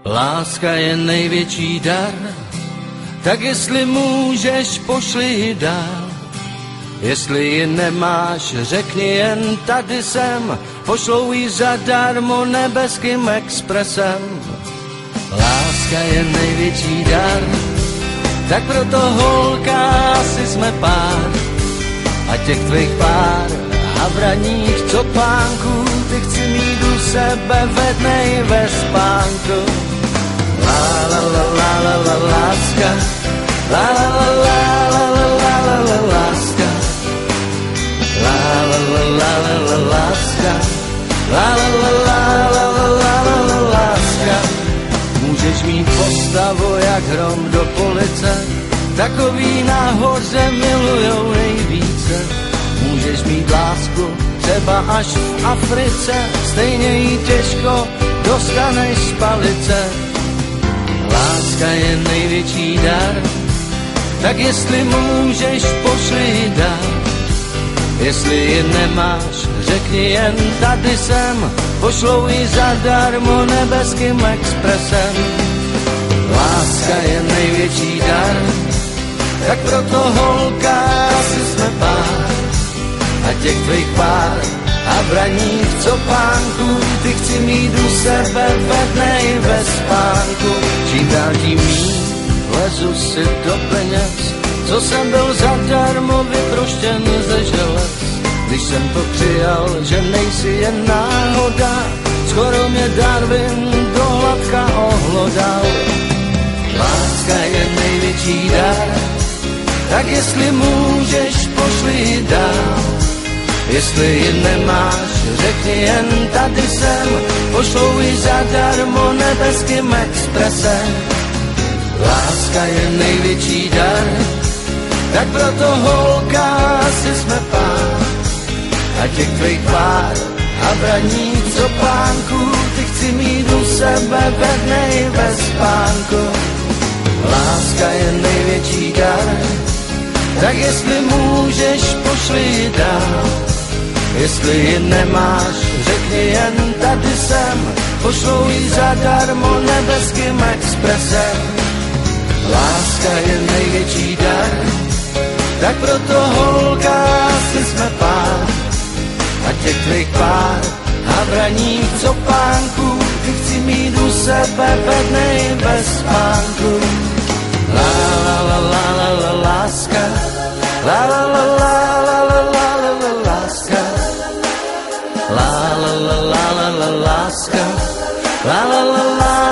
Láska je největší dar, tak jestli můžeš, pošli ji dál. Jestli ji nemáš, řekni jen tady jsem, pošlou ji zadarmo nebeským expresem. Láska je největší dar, tak proto holka asi jsme pár. A těch tvých pár havraních copánků, ty chci mít u sebe ve dne i ve spánku. La la la la la la láska, la la la la la la la la la láska, la la la la la la láska, la la la la la la la la la láska. Můžeš mít postavu jak hrom do police, takový nahoře milujou nejvíce. Můžeš mít lásku třeba až v Africe, stejně jí těžko dostaneš z palice. Láska je největší dar, tak jestli můžeš, pošli ji dál. Jestli ji nemáš, řekni jen tady jsem, pošlou ji zadarmo nebeským expresem. Láska je největší dar, tak proto holka asi jsme pár. A těch tvých pár a braních copánků, ty chci mít u sebe ve dne i ve spánku. Čím dál tím míň lezu si do peněz, co jsem byl zadarmo vyproštěn ze želez. Když jsem to přijal, že nejsi jen náhoda, skoro mě Darwin do hladka ohlodal. Láska je největší dar, tak jestli můžeš, pošli ji dál. Jestli ji nemáš, řekni jen tady jsem, pošlou ji zadarmo nebeským expresem. Láska je největší dar, tak proto holka asi jsme pár. A těch tvých pár a braních copánků, ty chci mít u sebe ve dne i ve spánku. Láska je největší dar, tak jestli můžeš, pošli ji dál. Jestli ji nemáš, řekni jen tady jsem, pošlou ji zadarmo nebeským expresem. Láska je největší dar, tak proto holka asi jsme pár. A těch tvých pár a braních copánků, ty chci mít u sebe ve dne i bez spánku. La la la la la la láska, la la la la la la la la la láska, la la la la la la láska, la la la la